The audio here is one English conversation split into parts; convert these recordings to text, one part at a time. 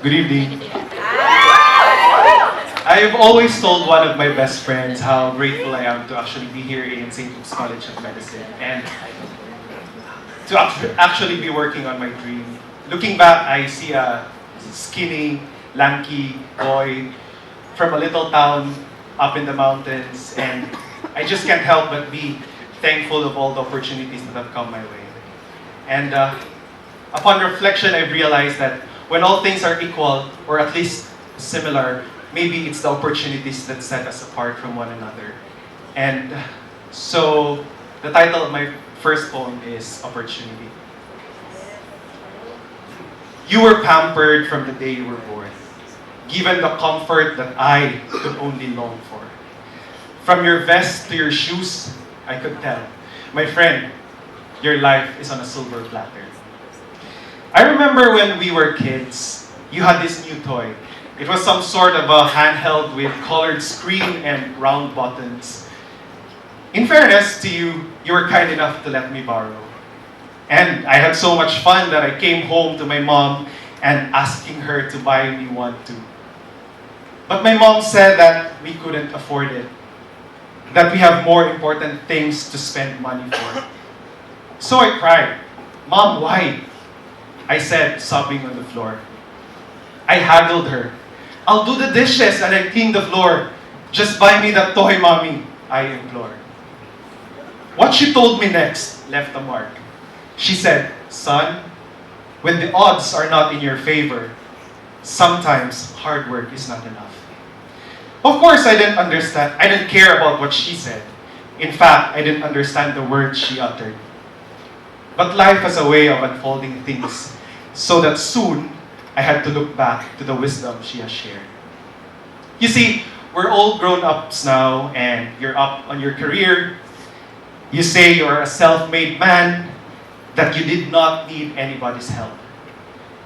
Good evening. I've always told one of my best friends how grateful I am to actually be here in St. Luke's College of Medicine and to actually be working on my dream. Looking back, I see a skinny, lanky boy from a little town up in the mountains, and I just can't help but be thankful of all the opportunities that have come my way. And upon reflection, I've realized that when all things are equal, or at least similar, maybe it's the opportunities that set us apart from one another. And so, the title of my first poem is Opportunity. You were pampered from the day you were born, given the comfort that I could only long for. From your vest to your shoes, I could tell, my friend, your life is on a silver platter. I remember when we were kids, you had this new toy. It was some sort of a handheld with colored screen and round buttons. In fairness to you, you were kind enough to let me borrow. And I had so much fun that I came home to my mom and asking her to buy me one too. But my mom said that we couldn't afford it, that we have more important things to spend money for. So I cried, "Mom, why?" I said, sobbing on the floor. I haggled her. "I'll do the dishes and I clean the floor. Just buy me that toy, Mommy," I implored. What she told me next left a mark. She said, "Son, when the odds are not in your favor, sometimes hard work is not enough." Of course, I didn't understand. I didn't care about what she said. In fact, I didn't understand the words she uttered. But life has a way of unfolding things, so that soon I had to look back to the wisdom she has shared. You see, we're all grown-ups now, and you're up on your career. You say you're a self-made man, that you did not need anybody's help,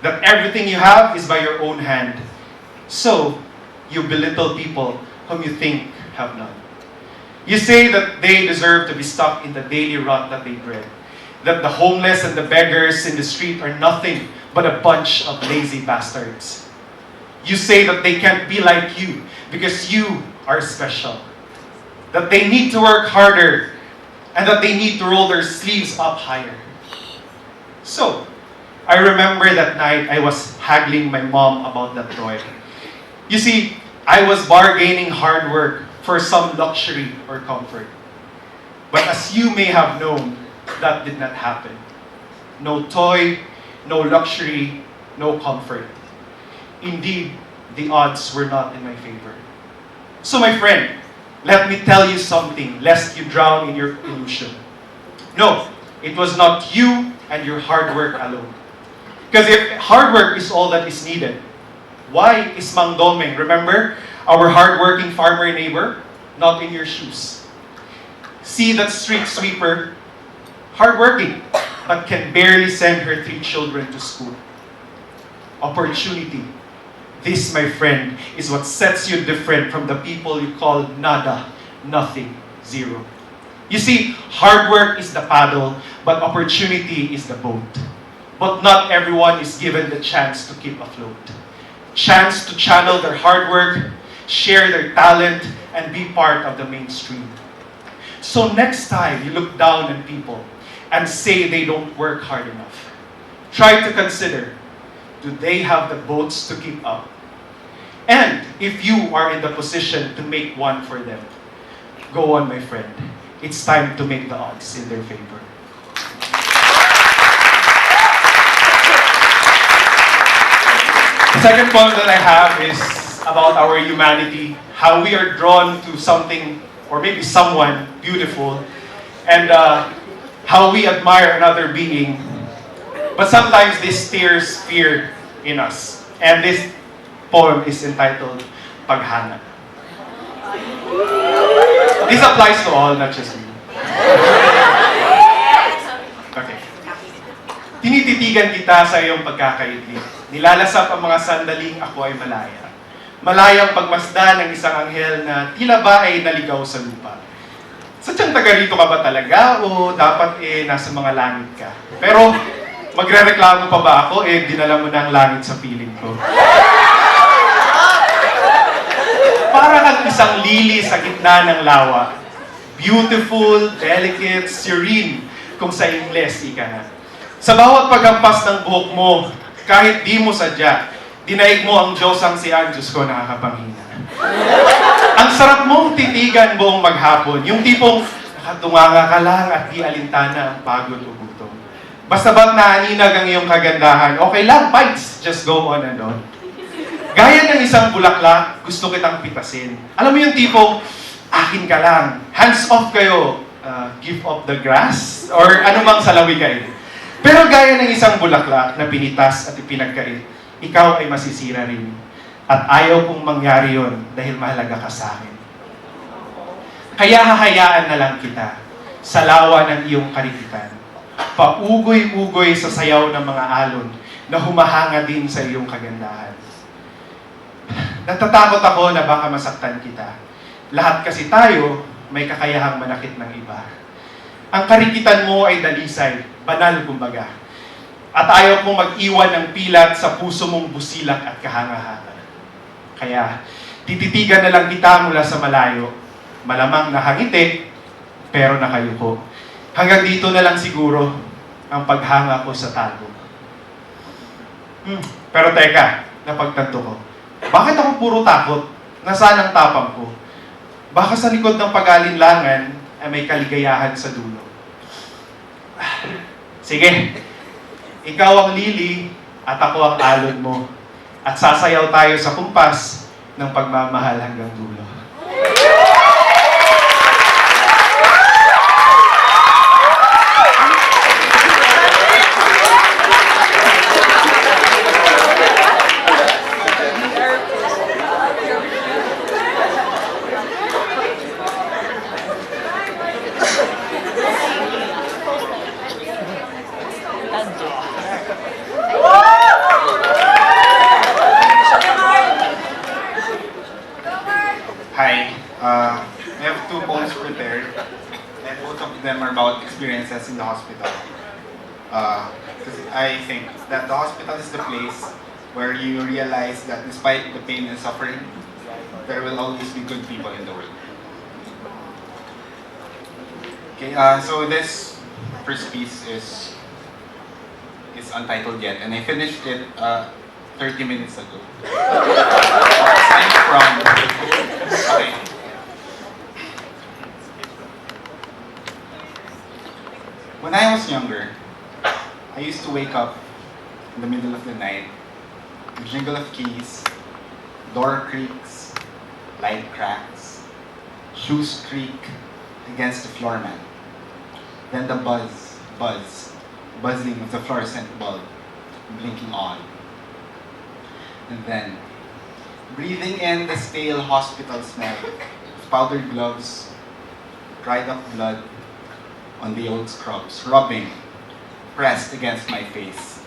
that everything you have is by your own hand. So, you belittle people whom you think have none. You say that they deserve to be stuck in the daily rut that they dread, that the homeless and the beggars in the street are nothing but a bunch of lazy bastards. You say that they can't be like you because you are special, that they need to work harder, and that they need to roll their sleeves up higher. So, I remember that night I was haggling my mom about that toy. You see, I was bargaining hard work for some luxury or comfort. But as you may have known, that did not happen. No toy, no luxury, no comfort. Indeed, the odds were not in my favor. So my friend, let me tell you something, lest you drown in your illusion. No, it was not you and your hard work alone. Because if hard work is all that is needed, why is Mang Domeng, remember, our hard-working farmer neighbor, not in your shoes? See that street sweeper, hardworking, but can barely send her 3 children to school. Opportunity. This, my friend, is what sets you different from the people you call nada, nothing, zero. You see, hard work is the paddle, but opportunity is the boat. But not everyone is given the chance to keep afloat. Chance to channel their hard work, share their talent, and be part of the mainstream. So next time you look down on people and say they don't work hard enough, try to consider, do they have the boats to keep up? And if you are in the position to make one for them, go on, my friend. It's time to make the odds in their favor. The second poem that I have is about our humanity, how we are drawn to something, or maybe someone, beautiful, and how we admire another being. But sometimes this stirs fear in us. And this poem is entitled Paghanga. This applies to all, not just me. Okay. Tinititigan kita sa iyong pagkakaidli. Nilalasap ang mga sandaling ako ay malaya. Malayang pagmasdan ng isang anghel na tila ba ay naligaw sa lupa. Sadyang taga rito ka ba talaga o dapat nasa mga langit ka? Pero Magre-reklamo pa ba ako? Eh, dinala mo na ang langit sa piling ko. Para kang isang lili sa gitna ng lawa. Beautiful, delicate, serene, kung sa Ingles, ika nga. Sa bawat paghampas ng buhok mo, kahit di mo sadya, dinaig mo ang Diyos ang siya, Diyos ko, nakakapanghina. Ang sarap mong titigan buong maghapon, yung tipong nakatunganga ka lang at di alintana ang pagod o gutom. Basta ba't naaninag ang iyong kagandahan, okay lang, fights, just go on and on. Gaya ng isang bulaklak, gusto kitang pitasin. Alam mo yung tipong, akin ka lang, hands off kayo, give up the grass, or anumang salawi kayo. Pero gaya ng isang bulaklak na pinitas at ipinagkait, ikaw ay masisira rin. At ayaw kong mangyari yon dahil mahalaga ka sa akin. Kaya hahayaan na lang kita sa lawa ng iyong karikitan. Paugoy-ugoy sa sayaw ng mga alon na humahanga din sa iyong kagandahan. Natatakot ako na baka masaktan kita. Lahat kasi tayo may kakayahang manakit ng iba. Ang karikitan mo ay dalisay, banal kumbaga. At ayaw kong mag-iwan ng pilat sa puso mong busilak at kahanga-hanga. Kaya, tititigan na lang kita mula sa malayo. Malamang nakangiti, pero nakayuko. Hanggang dito na lang siguro ang paghanga ko sa tago. Pero teka, napagtanto ko. Bakit ako puro takot? Nasaan ang tapang ko? Baka sa likod ng pag-alinlangan ay may kaligayahan sa dulo. Sige, ikaw ang lili at ako ang alon mo. At sasayaw tayo sa kumpas ng pagmamahal hanggang dulo. Hi, I have two poems prepared, and both of them are about experiences in the hospital. Because I think that the hospital is the place where you realize that despite the pain and suffering, there will always be good people in the world. Okay, so this first piece is untitled yet, and I finished it 30 minutes ago. I'm from... Okay. When I was younger, I used to wake up in the middle of the night, the jingle of keys, door creaks, light cracks, shoes creak against the floor mat. Then the buzzing of the fluorescent bulb blinking on. And then, breathing in the stale hospital smell of powdered gloves, dried up blood on the old scrubs, rubbing, pressed against my face,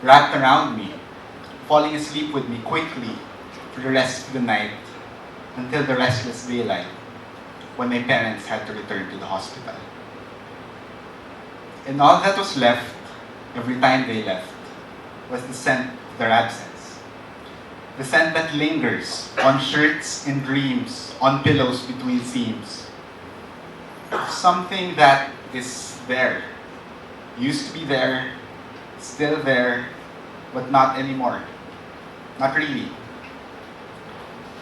wrapped around me, falling asleep with me quickly for the rest of the night until the restless daylight when my parents had to return to the hospital. And all that was left, every time they left, was the scent of their absence. The scent that lingers on shirts and dreams, on pillows between seams. Something that is there, used to be there, still there, but not anymore. Not really.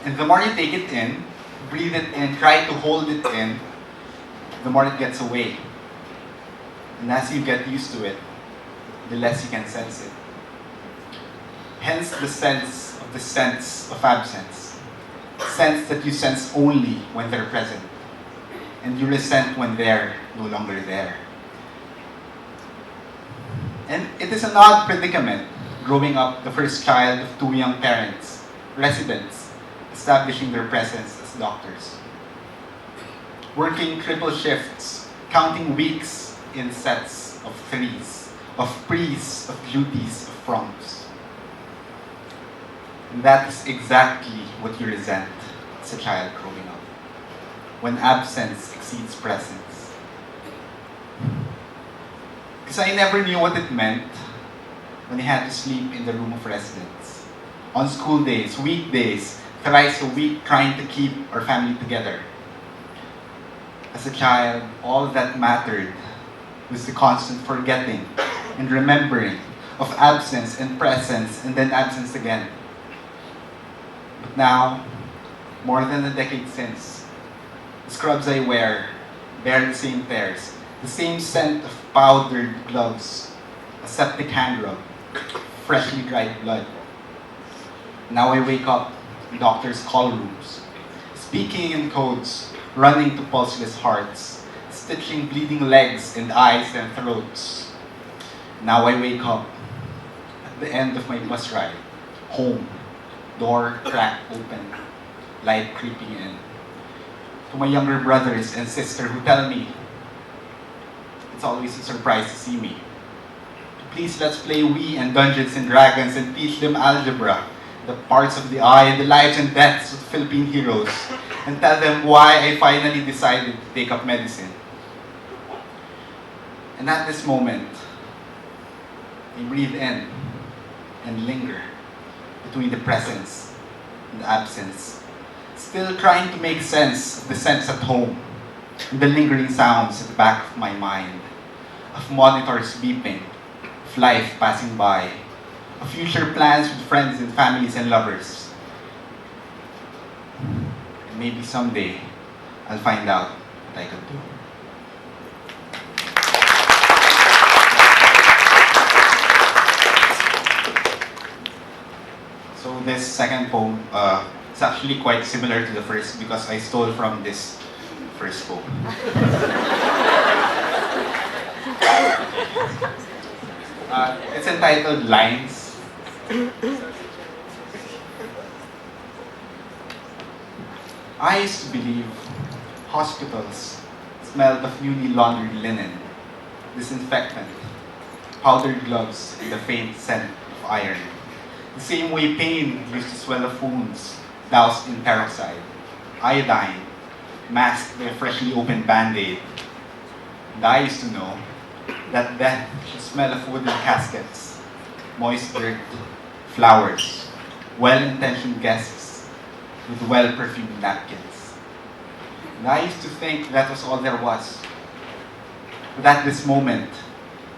And the more you take it in, breathe it in, try to hold it in, the more it gets away. And as you get used to it, the less you can sense it. Hence the sense of absence. Sense that you sense only when they're present. And you resent when they're no longer there. And it is an odd predicament, growing up the first child of two young parents, residents, establishing their presence as doctors. Working triple shifts, counting weeks in sets of threes, of pre's, of duties, of froms. And that is exactly what you resent as a child growing up, when absence exceeds presence. Because I never knew what it meant when I had to sleep in the room of residence. On school days, weekdays, thrice a week, trying to keep our family together. As a child, all that mattered was the constant forgetting and remembering of absence and presence and then absence again. But now, more than a decade since, the scrubs I wear bear the same tears, the same scent of powdered gloves, a septic hand rub, freshly dried blood. Now I wake up in doctors' call rooms, speaking in codes, running to pulseless hearts, stitching bleeding legs and eyes and throats. Now I wake up at the end of my bus ride, home, door cracked open, light creeping in. To my younger brothers and sister who tell me it's always a surprise to see me. Please let's play Wii and Dungeons and Dragons and teach them algebra, the parts of the eye and the lives and deaths of Philippine heroes, and tell them why I finally decided to take up medicine. And at this moment, I breathe in and linger between the presence and the absence, still trying to make sense of the sense at home and the lingering sounds at the back of my mind, of monitors beeping, of life passing by, of future plans with friends and families and lovers. And maybe someday, I'll find out what I could do. So this second poem is actually quite similar to the first because I stole from this first poem. It's entitled Lines. I used to believe hospitals smelled of newly laundered linen, disinfectant, powdered gloves, and the faint scent of iron. The same way pain used to swell of wounds, doused in peroxide, iodine, masked by a freshly opened band-aid. And I used to know that death should smell of wooden caskets, moist dirt, flowers, well-intentioned guests with well-perfumed napkins. And I used to think that was all there was. But at this moment,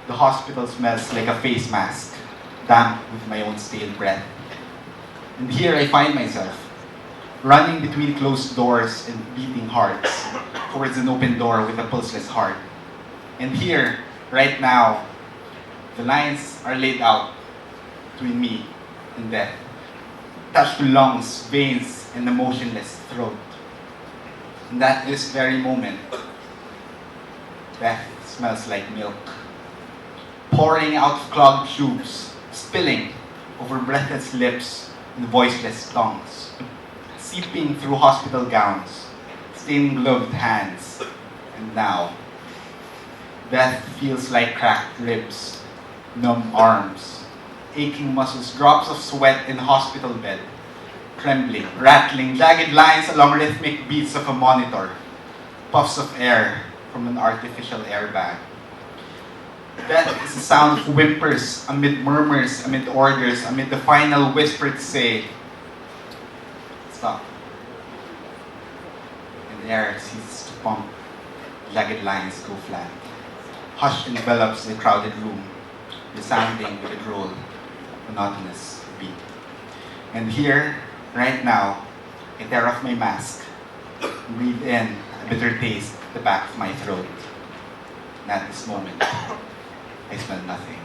the hospital smells like a face mask, damp with my own stale breath. And here I find myself, running between closed doors and beating hearts towards an open door with a pulseless heart. And here, right now, the lines are laid out between me and death, touched to lungs, veins, and a motionless throat. And at this very moment, death smells like milk, pouring out of clogged tubes, spilling over breathless lips and voiceless tongues, seeping through hospital gowns, staining gloved hands, and now, death feels like cracked ribs, numb arms, aching muscles, drops of sweat in a hospital bed, trembling, rattling, jagged lines along rhythmic beats of a monitor, puffs of air from an artificial airbag. Death is the sound of whimpers amid murmurs, amid orders, amid the final whisper to say, stop. And air ceases to pump, jagged lines go flat. Hush envelops the crowded room, resounding with a droll, monotonous beat. And here, right now, I tear off my mask, breathe in a bitter taste at the back of my throat. And at this moment, I smell nothing.